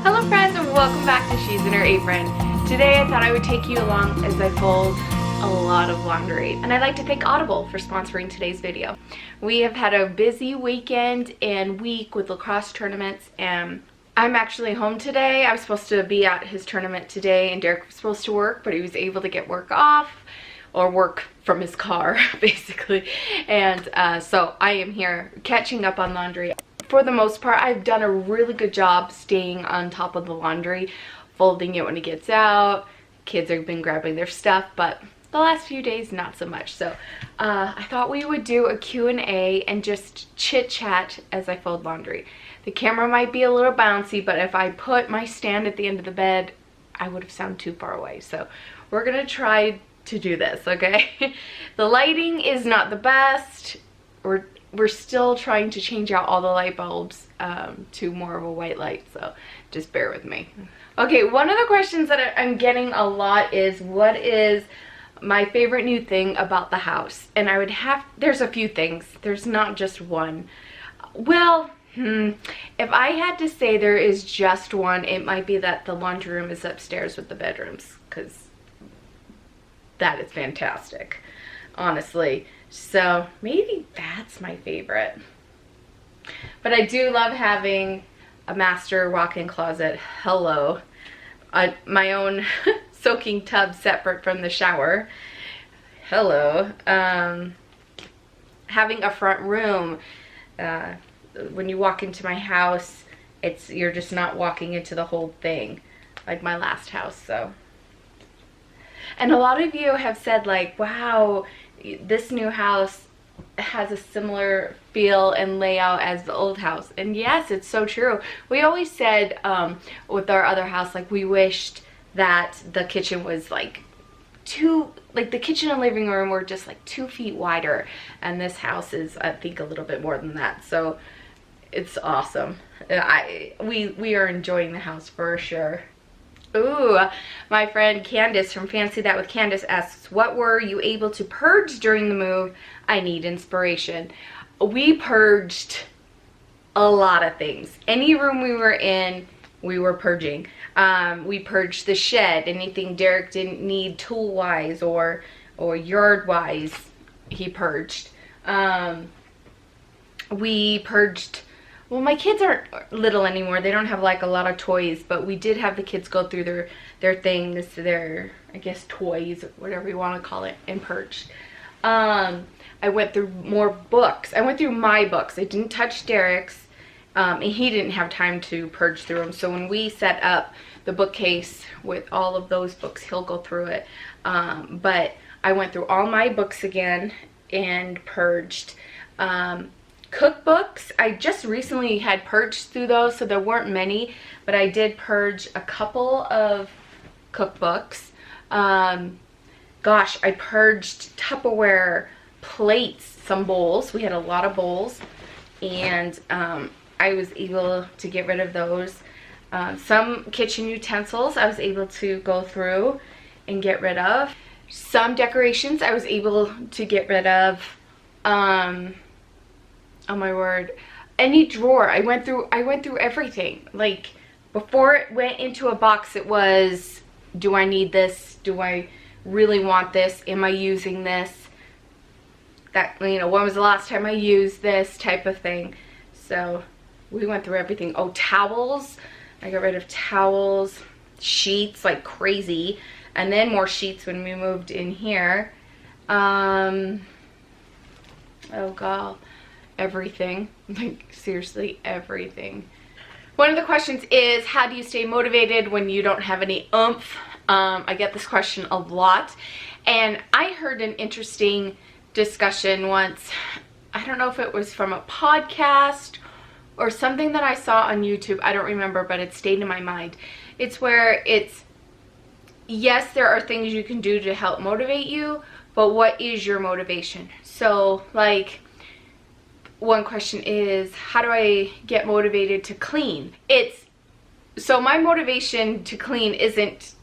Hello friends, and welcome back to She's in Her Apron. Today I thought I would take you along as I fold a lot of laundry. And I'd like to thank Audible for sponsoring today's video. We have had a busy weekend and week with lacrosse tournaments, and I'm actually home today. I was supposed to be at his tournament today and Derek was supposed to work, but he was able to get work off, or work from his car basically. And so I am here catching up on laundry. For the most part, I've done a really good job staying on top of the laundry, folding it when it gets out. Kids have been grabbing their stuff, but the last few days, not so much. So I thought we would do a Q&A and just chit chat as I fold laundry. The camera might be a little bouncy, but if I put my stand at the end of the bed, I would have sounded too far away. So we're gonna try to do this, okay? The lighting is not the best. We're still trying to change out all the light bulbs to more of a white light, so just bear with me. Okay, one of the questions that I'm getting a lot is, what is my favorite new thing about the house? And I would have, there's a few things. There's not just one. Well, if I had to say there is just one, it might be that the laundry room is upstairs with the bedrooms, because that is fantastic, honestly. So maybe that's my favorite. But I do love having a master walk-in closet. Hello. My own soaking tub separate from the shower. Hello. Having a front room. When you walk into my house, you're just not walking into the whole thing like my last house. So, and a lot of you have said, like, wow, this new house has a similar feel and layout as the old house. And yes, it's so true. We always said with our other house, like, we wished that the kitchen was like the kitchen and living room were just like 2 feet wider, and this house is, I think, a little bit more than that. So it's awesome. We are enjoying the house for sure. Ooh, my friend Candace from Fancy That with Candace asks, what were you able to purge during the move? I need inspiration. We purged a lot of things. Any room we were in, we were purging. We purged the shed. Anything Derek didn't need tool-wise or yard-wise, he purged. We purged. Well, my kids aren't little anymore. They don't have like a lot of toys, but we did have the kids go through their things, their, I guess, toys, whatever you want to call it, and purged. I went through more books. I went through my books. I didn't touch Derek's, and he didn't have time to purge through them. So when we set up the bookcase with all of those books, he'll go through it. But I went through all my books again and purged. Cookbooks, I just recently had purged through those, so there weren't many, but I did purge a couple of cookbooks. Gosh, I purged Tupperware plates, some bowls. We had a lot of bowls, and I was able to get rid of those. Some kitchen utensils I was able to go through and get rid of. Some decorations I was able to get rid of. Oh my word, any drawer. I went through everything. Like, before it went into a box, it was, do I need this? Do I really want this? Am I using this? That, you know, when was the last time I used this type of thing? So we went through everything. Oh, towels. I got rid of towels, sheets like crazy, and then more sheets when we moved in here. Oh god. Everything, like seriously everything. One of the questions is, how do you stay motivated when you don't have any oomph? I get this question a lot, and I heard an interesting discussion once. I don't know if it was from a podcast or something that I saw on YouTube. I don't remember, but it stayed in my mind. It's where it's, yes, there are things you can do to help motivate you, but what is your motivation? So, like, one question is, how do I get motivated to clean? So my motivation to clean isn't,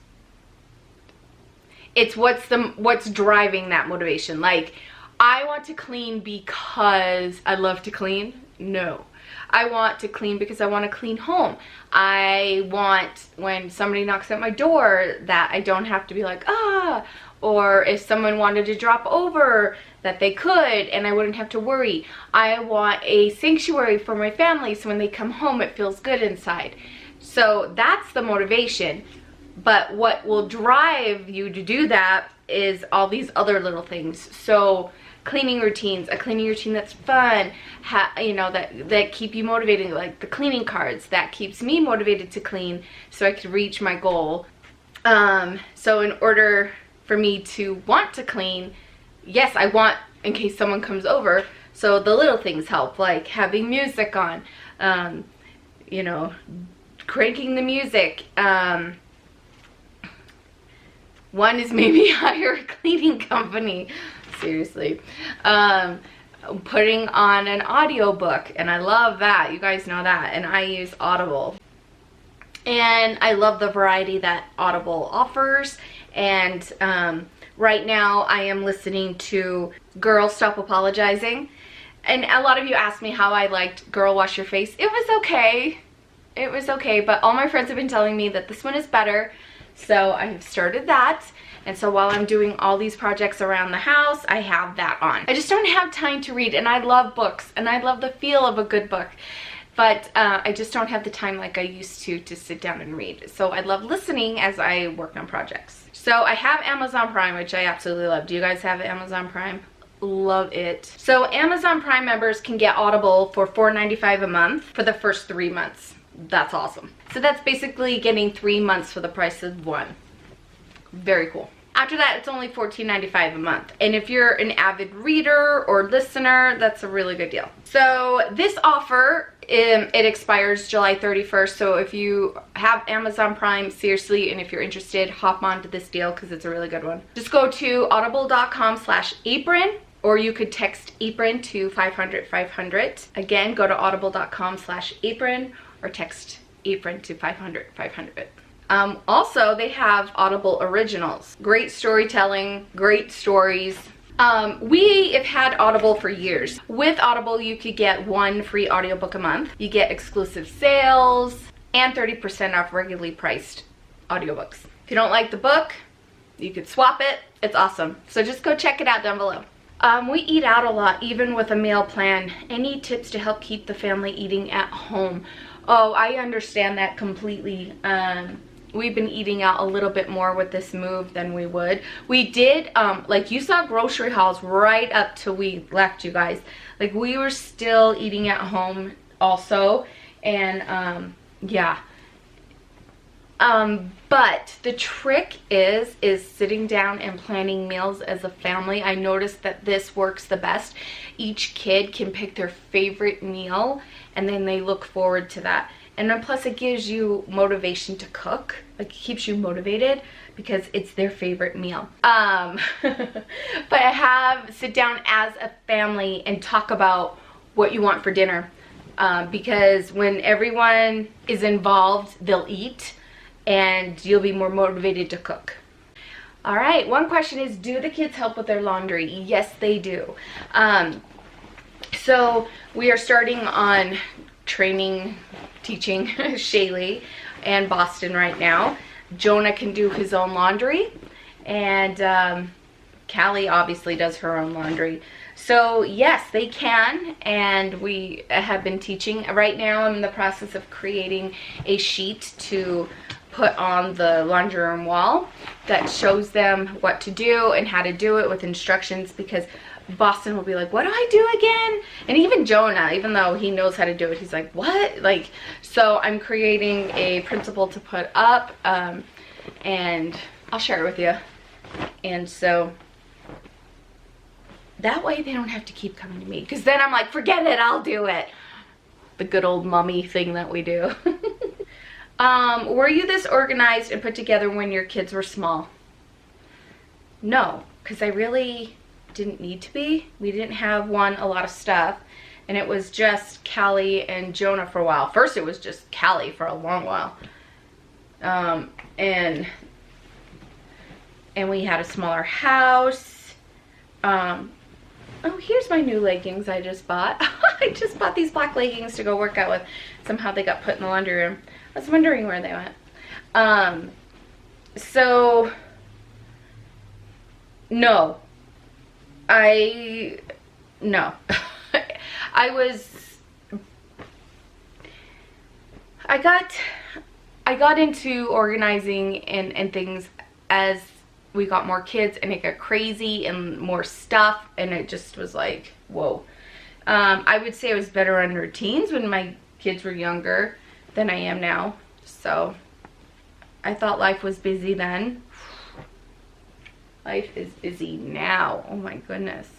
it's what's driving that motivation. Like, I want to clean because I love to clean. No, I want to clean because I want to clean home. I want, when somebody knocks at my door, that I don't have to be like, ah, or if someone wanted to drop over, that they could and I wouldn't have to worry. I want a sanctuary for my family so when they come home it feels good inside. So that's the motivation. But what will drive you to do that is all these other little things. So cleaning routines, a cleaning routine that's fun, you know, that keep you motivated, like the cleaning cards, that keeps me motivated to clean so I can reach my goal. So in order for me to want to clean, yes, I want in case someone comes over, so the little things help, like having music on, you know, cranking the music. One is maybe hire a cleaning company, seriously. Putting on an audiobook, and I love that, you guys know that, and I use Audible. And I love the variety that Audible offers, and right now I am listening to Girl Stop Apologizing. And a lot of you asked me how I liked Girl Wash Your Face. It was okay. It was okay, but all my friends have been telling me that this one is better. So I have started that. And so while I'm doing all these projects around the house, I have that on. I just don't have time to read, and I love books, and I love the feel of a good book. But I just don't have the time like I used to sit down and read. So I love listening as I work on projects. So I have Amazon Prime, which I absolutely love. Do you guys have Amazon Prime? Love it. So Amazon Prime members can get Audible for $4.95 a month for the first 3 months. That's awesome. So that's basically getting 3 months for the price of one. Very cool. After that, it's only $14.95 a month. And if you're an avid reader or listener, that's a really good deal. So this offer, it expires July 31st. So if you have Amazon Prime, seriously, and if you're interested, hop onto this deal because it's a really good one. Just go to audible.com/apron, or you could text apron to 500-500. Again, go to audible.com/apron or text apron to 500-500. Also, they have Audible Originals. Great storytelling, great stories. We have had Audible for years. With Audible, you could get 1 free audiobook a month. You get exclusive sales and 30% off regularly priced audiobooks. If you don't like the book, you could swap it. It's awesome. So just go check it out down below. We eat out a lot, even with a meal plan. Any tips to help keep the family eating at home? Oh, I understand that completely. We've been eating out a little bit more with this move than we would. We did, like you saw grocery hauls right up till we left, you guys. Like we were still eating at home also, and yeah. But the trick is sitting down and planning meals as a family. I noticed that this works the best. Each kid can pick their favorite meal, and then they look forward to that. And then plus it gives you motivation to cook. Like it keeps you motivated because it's their favorite meal. But I have sit down as a family and talk about what you want for dinner. Because when everyone is involved, they'll eat and you'll be more motivated to cook. All right, one question is, do the kids help with their laundry? Yes, they do. So we are starting on teaching Shaylee and Boston right now. Jonah can do his own laundry, and Callie obviously does her own laundry. So yes, they can, and we have been teaching. Right now I'm in the process of creating a sheet to put on the laundry room wall that shows them what to do and how to do it with instructions, because Boston will be like, what do I do again? And even Jonah, even though he knows how to do it, he's like, what? Like, so I'm creating a principle to put up, and I'll share it with you. And so that way they don't have to keep coming to me, because then I'm like, forget it, I'll do it. The good old mommy thing that we do. Were you this organized and put together when your kids were small? No, because I really didn't need to be. We didn't have a lot of stuff, and it was just Callie and Jonah for a while. First it was just Callie for a long while, and we had a smaller house, Oh, here's my new leggings I just bought. I just bought these black leggings to go work out with. Somehow they got put in the laundry room. I was wondering where they went. So, no. No. I got into organizing and things as we got more kids, and it got crazy and more stuff, and it just was like, whoa. I would say I was better on routines when my kids were younger than I am now. So I thought life was busy then. Life is busy now. Oh my goodness.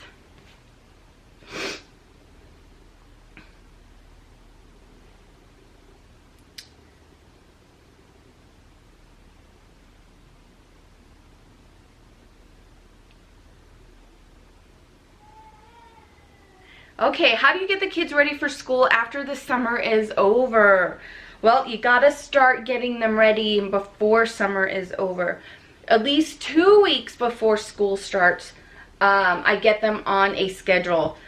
Okay, how do you get the kids ready for school after the summer is over? Well, you gotta start getting them ready before summer is over. At least 2 weeks before school starts, I get them on a schedule.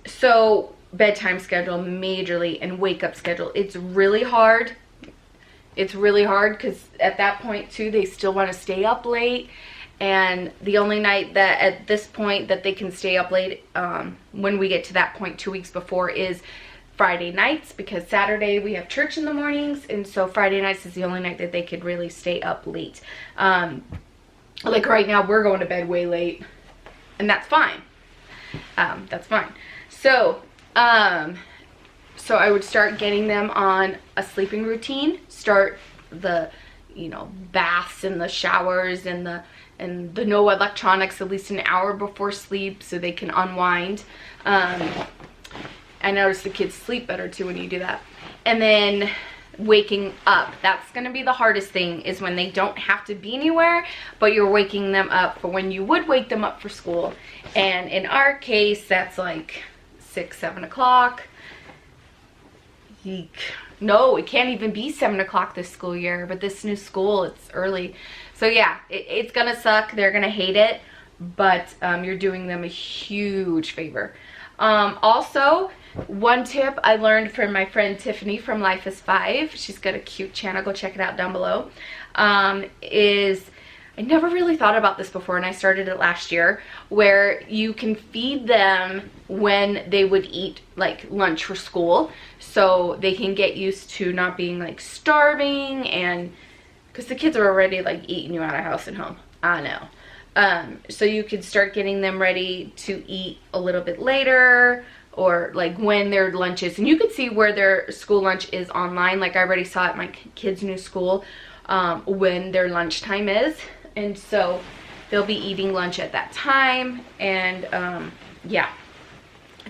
So bedtime schedule majorly and wake up schedule. It's really hard. It's really hard because at that point too, they still want to stay up late. And the only night that at this point that they can stay up late, when we get to that point 2 weeks before, is Friday nights, because Saturday we have church in the mornings, and so Friday nights is the only night that they could really stay up late. Like right now we're going to bed way late, and that's fine. That's fine. So so I would start getting them on a sleeping routine, start the, you know, baths and the showers and the no electronics at least an hour before sleep so they can unwind. I notice the kids sleep better too when you do that. And then waking up, that's going to be the hardest thing, is when they don't have to be anywhere, but you're waking them up for when you would wake them up for school. And in our case, that's like 6, 7 o'clock. Eek. No, it can't even be 7 o'clock this school year, but this new school, it's early. So yeah, it's gonna suck. They're gonna hate it, but you're doing them a huge favor. Also, one tip I learned from my friend Tiffany from Life is 5, she's got a cute channel, go check it out down below, is, I never really thought about this before, and I started it last year, where you can feed them when they would eat like lunch for school, so they can get used to not being like starving, and because the kids are already like eating you out of house and home, I know. So you could start getting them ready to eat a little bit later, or like when their lunch is, and you could see where their school lunch is online. Like I already saw at my kids' new school when their lunchtime is, and so they'll be eating lunch at that time. And yeah,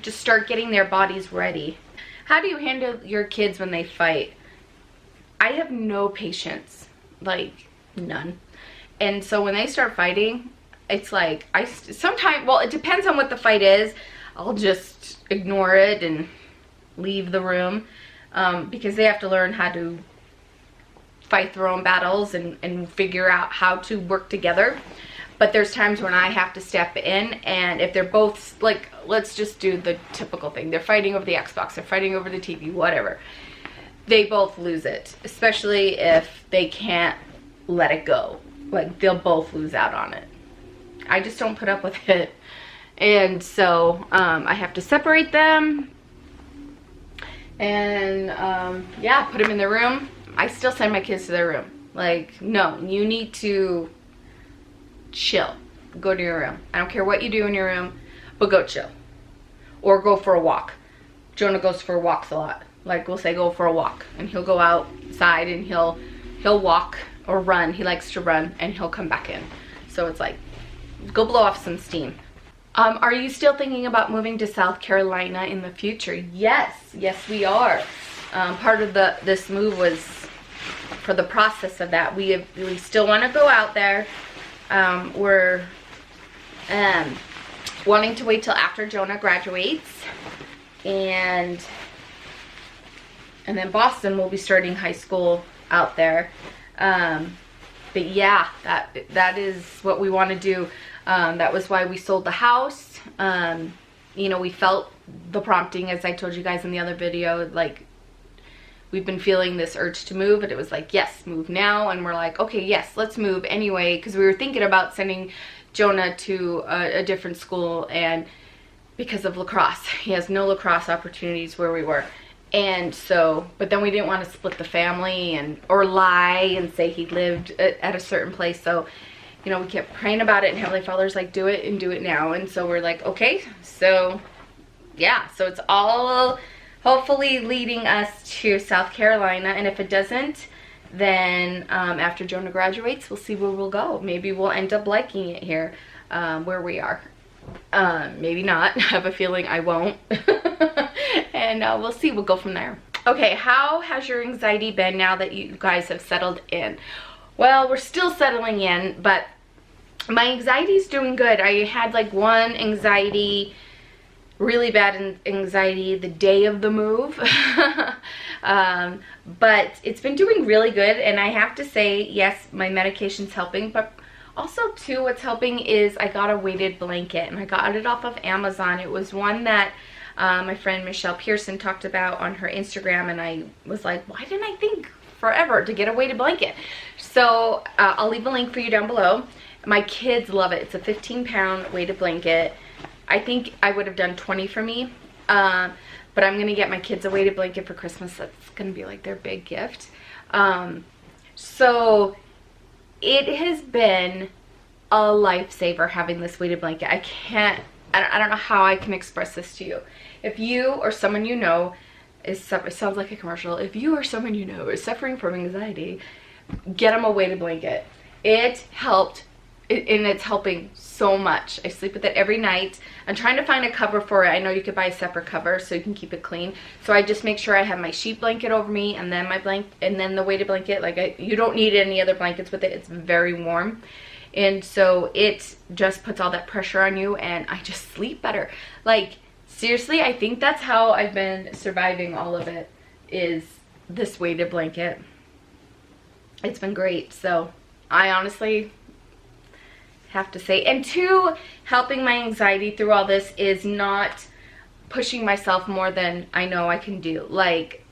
just start getting their bodies ready. How do you handle your kids when they fight? I have no patience, like none. And so when they start fighting, it's like sometimes, well, it depends on what the fight is. I'll just ignore it and leave the room, because they have to learn how to fight their own battles and figure out how to work together. But there's times when I have to step in, and if they're both, like, let's just do the typical thing. They're fighting over the Xbox, they're fighting over the TV, whatever. They both lose it, especially if they can't let it go. Like, they'll both lose out on it. I just don't put up with it. And so I have to separate them and yeah, put them in their room. I still send my kids to their room. Like, no, you need to chill. Go to your room. I don't care what you do in your room, but go chill. Or go for a walk. Jonah goes for walks a lot. Like, we'll say go for a walk, and he'll go outside and he'll walk or run. He likes to run, and he'll come back in. So it's like, go blow off some steam. Are you still thinking about moving to South Carolina in the future? Yes, we are. Part of this move was for the process of that. We still want to go out there. We're wanting to wait till after Jonah graduates, and then Boston will be starting high school out there. But yeah, that is what we want to do. That was why we sold the house. you know, we felt the prompting, as I told you guys in the other video, like we've been feeling this urge to move, and it was like, yes, move now. And we're like, okay, yes, let's move anyway, because we were thinking about sending Jonah to a different school, and because of lacrosse, he has no lacrosse opportunities where we were. And so, but then we didn't want to split the family and or lie and say he lived at a certain place. So, you know, we kept praying about it, and Heavenly Father's like, do it and do it now. And so we're like, okay, so yeah, so it's all hopefully leading us to South Carolina. And if it doesn't, then after Jonah graduates, we'll see where we'll go. Maybe we'll end up liking it here where we are. Maybe not. I have a feeling I won't. And we'll see. We'll go from there. Okay, how has your anxiety been now that you guys have settled in? Well, we're still settling in, but my anxiety's doing good. I had like one anxiety, really bad anxiety the day of the move. But it's been doing really good, and I have to say, yes, my medication's helping, but also too, what's helping is I got a weighted blanket, and I got it off of Amazon. It was one that my friend Michelle Pearson talked about on her Instagram, and I was like, why didn't I think forever to get a weighted blanket? So I'll leave a link for you down below. My kids love it. It's a 15-pound weighted blanket. I think I would have done 20 for me, but I'm gonna get my kids a weighted blanket for Christmas. That's gonna be like their big gift. So it has been a lifesaver having this weighted blanket. I don't know how I can express this to you. If you or someone you know it sounds like a commercial. If you or someone you know is suffering from anxiety, get them a weighted blanket. It helped, and it's helping so much. I sleep with it every night. I'm trying to find a cover for it. I know you could buy a separate cover so you can keep it clean. So I just make sure I have my sheet blanket over me, and then the weighted blanket. Like you don't need any other blankets with it. It's very warm. And so it just puts all that pressure on you, and I just sleep better. Like, seriously, I think that's how I've been surviving all of it, is this weighted blanket. It's been great. So I honestly have to say, and two, helping my anxiety through all this is not pushing myself more than I know I can do. Like,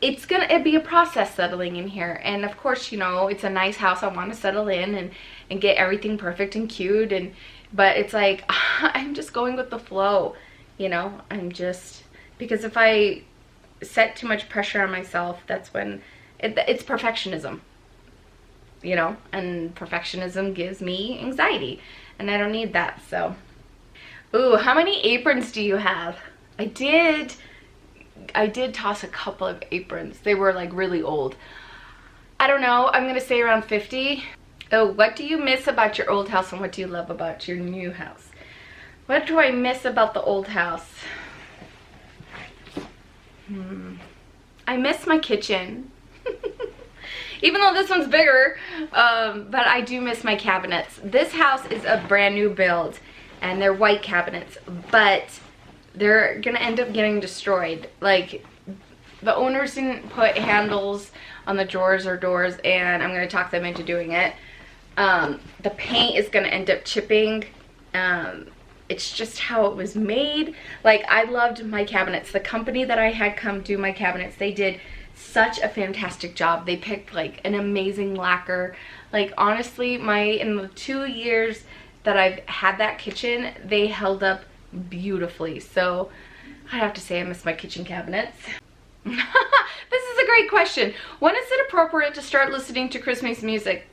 it'd be a process settling in here, and of course, you know, it's a nice house. I want to settle in and get everything perfect and cute, but it's like I'm just going with the flow, you know. Because if I set too much pressure on myself, that's when it's perfectionism, you know, and perfectionism gives me anxiety, and I don't need that. So, ooh, how many aprons do you have? I did toss a couple of aprons. They were like really old. I don't know. I'm gonna say around 50. Oh, what do you miss about your old house, and what do you love about your new house? What do I miss about the old house? I miss my kitchen. Even though this one's bigger, but I do miss my cabinets. This house is a brand new build, and they're white cabinets, but they're gonna end up getting destroyed. Like, the owners didn't put handles on the drawers or doors, and I'm gonna talk them into doing it. The paint is gonna end up chipping. It's just how it was made. Like, I loved my cabinets. The company that I had come do my cabinets, they did such a fantastic job. They picked like an amazing lacquer. Like, honestly, in the 2 years that I've had that kitchen, they held up beautifully. So I have to say I miss my kitchen cabinets. This is a great question. When is it appropriate to start listening to Christmas music?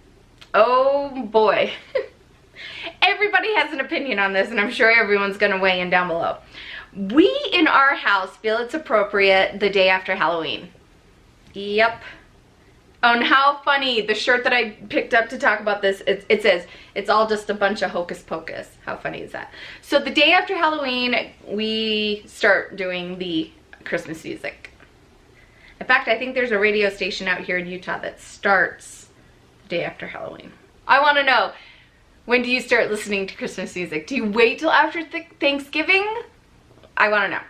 Oh boy. Everybody has an opinion on this, and I'm sure everyone's gonna weigh in down below. We in our house feel it's appropriate the day after Halloween. Yep. Oh, and how funny, the shirt that I picked up to talk about this, it says, it's all just a bunch of hocus pocus. How funny is that? So the day after Halloween, we start doing the Christmas music. In fact, I think there's a radio station out here in Utah that starts the day after Halloween. I want to know, when do you start listening to Christmas music? Do you wait till after Thanksgiving? I want to know.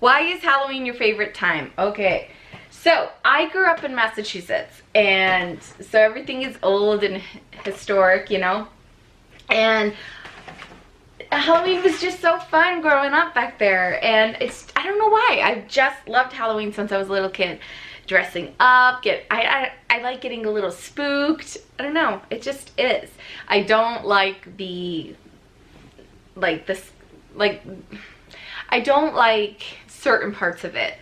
Why is Halloween your favorite time? Okay. So, I grew up in Massachusetts, and so everything is old and historic, you know, and Halloween was just so fun growing up back there, and I don't know why, I just loved Halloween since I was a little kid. Dressing up, I like getting a little spooked. I don't know, it just is. I don't like I don't like certain parts of it,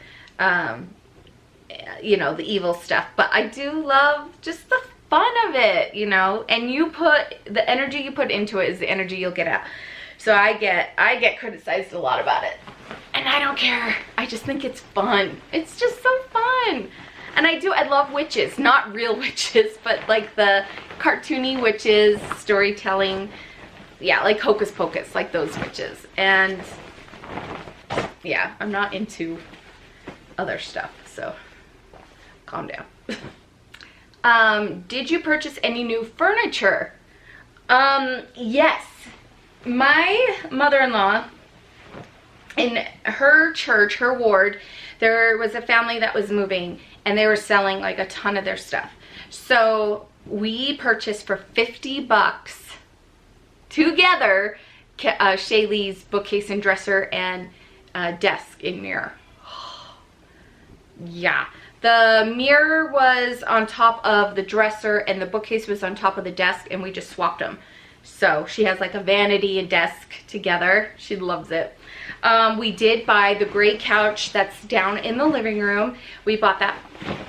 you know, the evil stuff, but I do love just the fun of it, you know, and the energy you put into it is the energy you'll get out. So I get criticized a lot about it, and I don't care. I just think it's fun. It's just so fun. And I love witches, not real witches, but like the cartoony witches, storytelling, yeah, like Hocus Pocus, like those witches. And yeah, I'm not into other stuff, so calm down. Did you purchase any new furniture? Yes. My mother-in-law, in her church, her ward, there was a family that was moving, and they were selling like a ton of their stuff. So we purchased for $50 together Shaylee's bookcase and dresser and desk and mirror. Yeah. The mirror was on top of the dresser and the bookcase was on top of the desk, and we just swapped them. So she has like a vanity and desk together. She loves it. We did buy the gray couch that's down in the living room. We bought that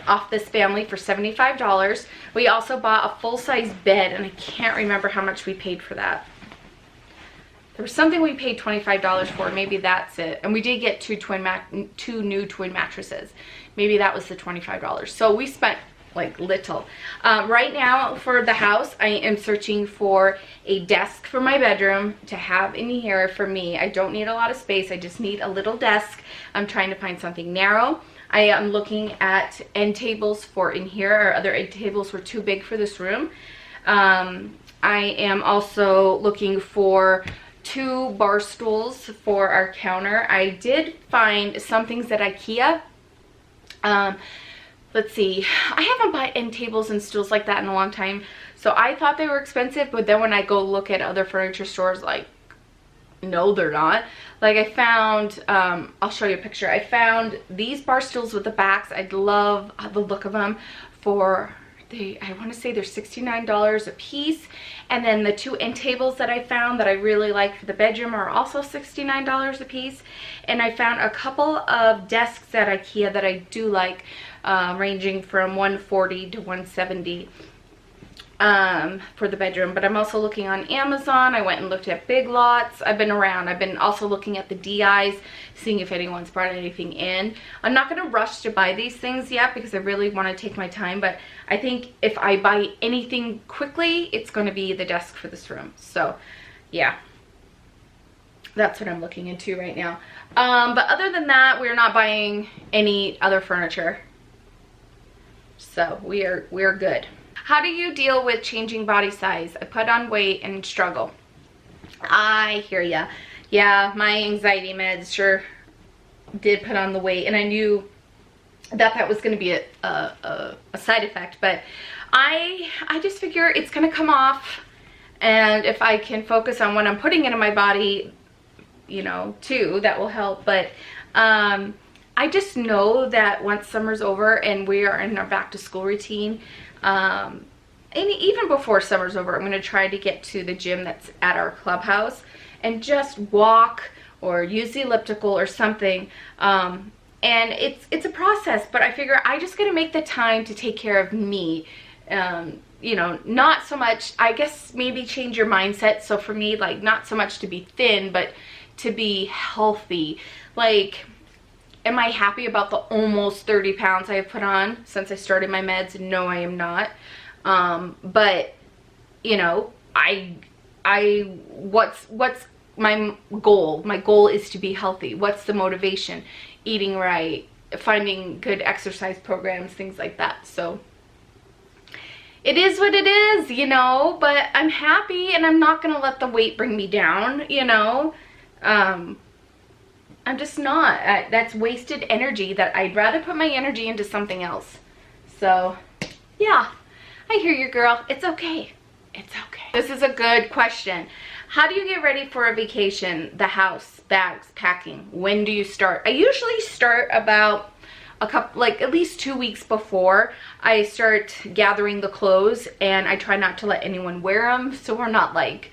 off this family for $75. We also bought a full-size bed, and I can't remember how much we paid for that. There was something we paid $25 for. Maybe that's it. And we did get two new twin mattresses. Maybe that was the $25. So we spent like little. Right now for the house, I am searching for a desk for my bedroom to have in here for me. I don't need a lot of space. I just need a little desk. I'm trying to find something narrow. I am looking at end tables for in here. Our other end tables were too big for this room. I am also looking for 2 bar stools for our counter. I did find some things at IKEA. Let's see, I haven't bought end tables and stools like that in a long time, so I thought they were expensive, but then when I go look at other furniture stores, like, no, they're not. Like I found, I'll show you a picture. I found these bar stools with the backs. I love the look of them for, I want to say they're $69 a piece. And then the 2 end tables that I found that I really like for the bedroom are also $69 a piece. And I found a couple of desks at IKEA that I do like, ranging from $140 to $170 for the bedroom. But I'm also looking on Amazon. I went and looked at Big Lots. I've been around. I've been also looking at the DIs, seeing if anyone's brought anything in. I'm not going to rush to buy these things yet because I really want to take my time, but I think if I buy anything quickly, it's going to be the desk for this room. So yeah, that's what I'm looking into right now. But other than that, we're not buying any other furniture. So we're good. How do you deal with changing body size? I put on weight and struggle. I hear ya. Yeah, my anxiety meds sure did put on the weight, and I knew that that was going to be a side effect, but I just figure it's going to come off, and if I can focus on what I'm putting into my body, you know, too, that will help. But I just know that once summer's over and we are in our back to school routine, and even before summer's over, I'm going to try to get to the gym that's at our clubhouse and just walk or use the elliptical or something. And it's a process, but I figure I just got to make the time to take care of me. You know, not so much, I guess maybe change your mindset. So for me, like, not so much to be thin, but to be healthy. Like, am I happy about the almost 30 pounds I have put on since I started my meds? No, I am not. But, you know, what's my goal? My goal is to be healthy. What's the motivation? Eating right, finding good exercise programs, things like that. So it is what it is, you know, but I'm happy, and I'm not going to let the weight bring me down, you know. I'm just not. That's wasted energy that I'd rather put my energy into something else. So, yeah, I hear you, girl. It's okay. It's okay. This is a good question. How do you get ready for a vacation? The house, bags, packing. When do you start? I usually start about a couple, like at least 2 weeks before I start gathering the clothes, and I try not to let anyone wear them, so we're not like,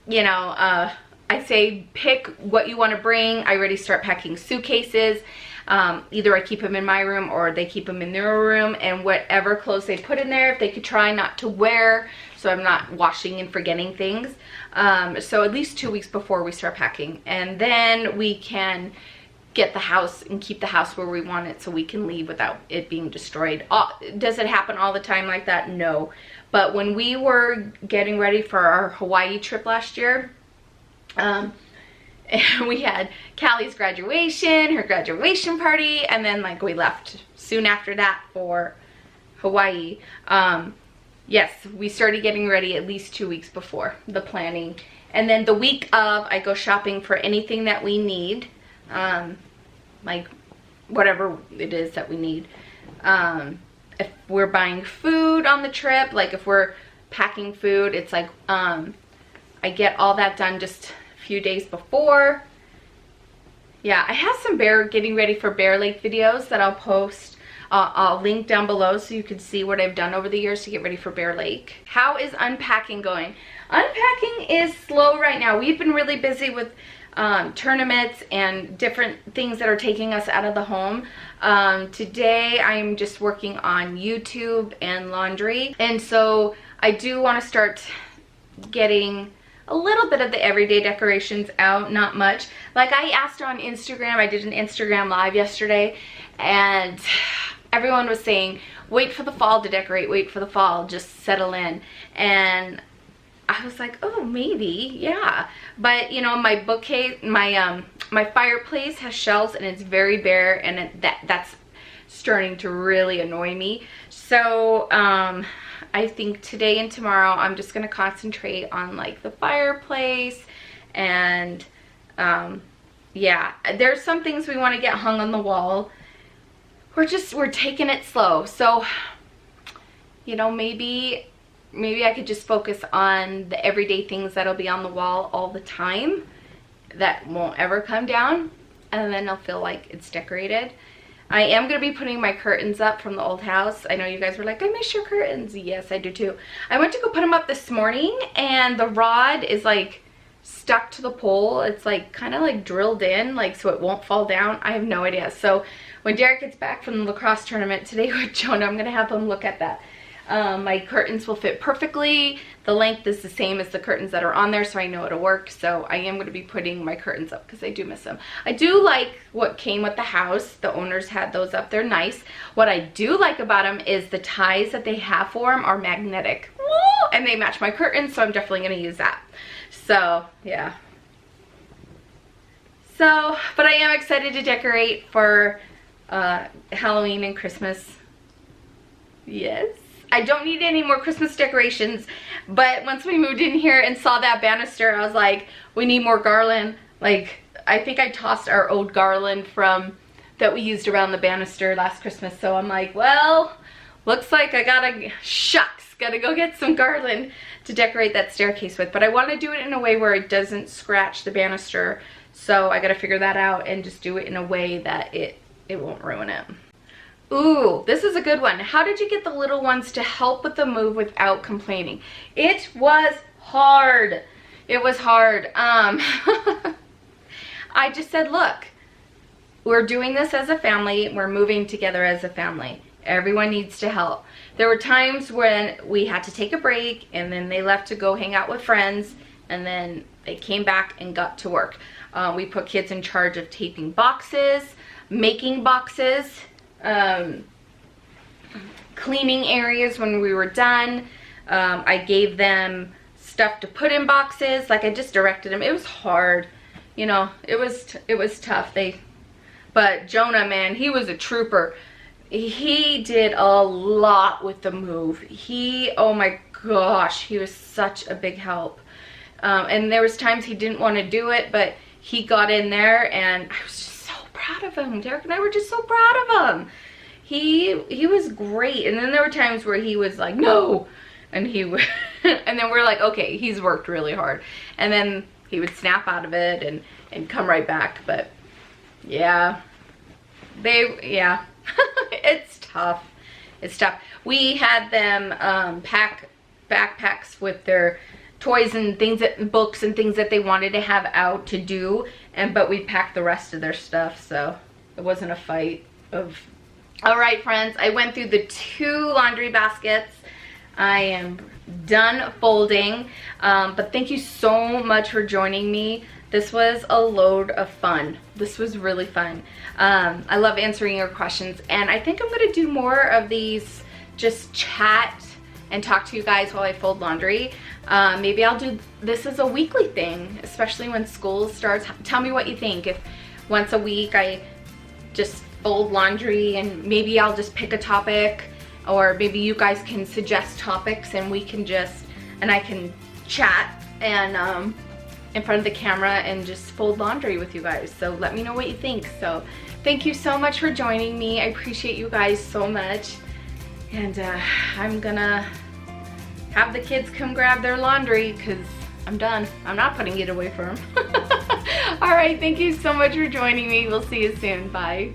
you know, I say pick what you want to bring. I already start packing suitcases. Either I keep them in my room or they keep them in their room, and whatever clothes they put in there, if they could try not to wear, so I'm not washing and forgetting things. So at least 2 weeks before we start packing, and then we can get the house and keep the house where we want it so we can leave without it being destroyed. Does it happen all the time like that? No. But when we were getting ready for our Hawaii trip last year, and we had Callie's graduation, her graduation party, and then like we left soon after that for Hawaii. Yes, we started getting ready at least 2 weeks before the planning. And then the week of, I go shopping for anything that we need, like whatever it is that we need. If we're buying food on the trip, like if we're packing food, it's like I get all that done just a few days before. Yeah, I have some getting ready for Bear Lake videos that I'll post. I'll link down below so you can see what I've done over the years to get ready for Bear Lake. How is unpacking going? Unpacking is slow right now. We've been really busy with tournaments and different things that are taking us out of the home. Today I'm just working on YouTube and laundry, and so I do want to start getting a little bit of the everyday decorations out, not much. Like I asked on Instagram, I did an Instagram live yesterday, and everyone was saying, wait for the fall to decorate, wait for the fall, just settle in. And I was like, oh, maybe, yeah. But, you know, my bookcase, my fireplace has shelves and it's very bare, and that's starting to really annoy me. So, I think today and tomorrow I'm just going to concentrate on, like, the fireplace. And, yeah, there's some things we want to get hung on the wall. We're taking it slow. So, you know, maybe I could just focus on the everyday things that'll be on the wall all the time that won't ever come down, and then I'll feel like it's decorated. I am going to be putting my curtains up from the old house. I know you guys were like, I miss your curtains. Yes, I do too. I went to go put them up this morning, and the rod is like stuck to the pole. It's like kind of like drilled in, like so it won't fall down. I have no idea. So when Derek gets back from the lacrosse tournament today with Jonah, I'm going to have him look at that. My curtains will fit perfectly. The length is the same as the curtains that are on there, so I know it'll work. So I am going to be putting my curtains up because I do miss them. I do like what came with the house. The owners had those up. They're nice. What I do like about them is the ties that they have for them are magnetic. Woo! And they match my curtains, so I'm definitely going to use that. So, yeah. So, but I am excited to decorate for Halloween and Christmas. Yes. I don't need any more Christmas decorations, but once we moved in here and saw that banister, I was like, we need more garland. Like, I think I tossed our old garland that we used around the banister last Christmas, so I'm like, well, looks like I gotta go get some garland to decorate that staircase with. But I want to do it in a way where it doesn't scratch the banister, so I gotta figure that out and just do it in a way that it won't ruin it. Ooh, this is a good one. How did you get the little ones to help with the move without complaining? It was hard. It was hard. I just said, look, we're doing this as a family. We're moving together as a family. Everyone needs to help. There were times when we had to take a break, and then they left to go hang out with friends, and then they came back and got to work. We put kids in charge of taping boxes, making boxes, cleaning areas when we were done. I gave them stuff to put in boxes. Like, I just directed them. It was hard, you know. It was tough. But Jonah, man, he was a trooper. He did a lot with the move. Oh my gosh, he was such a big help. And there was times he didn't want to do it, but he got in there, and I was just so proud of him. Derek and I were just so proud of him. He was great. And then there were times where he was like, no, and he would, and then we're like, okay, he's worked really hard. And then he would snap out of it and come right back. But yeah, it's tough. It's tough. We had them pack backpacks with their toys and things, books and things that they wanted to have out to do, but we packed the rest of their stuff, so it wasn't a fight of. All right, friends, I went through the 2 laundry baskets. I am done folding, but thank you so much for joining me. This was a load of fun. This was really fun. I love answering your questions, and I think I'm gonna do more of these, just chat and talk to you guys while I fold laundry. Maybe I'll do this as a weekly thing, especially when school starts. Tell me what you think. If once a week I just fold laundry, and maybe I'll just pick a topic, or maybe you guys can suggest topics and we can just, and I can chat and in front of the camera and just fold laundry with you guys. So let me know what you think. So thank you so much for joining me. I appreciate you guys so much. And I'm gonna have the kids come grab their laundry because I'm done. I'm not putting it away for them. All right, thank you so much for joining me. We'll see you soon. Bye.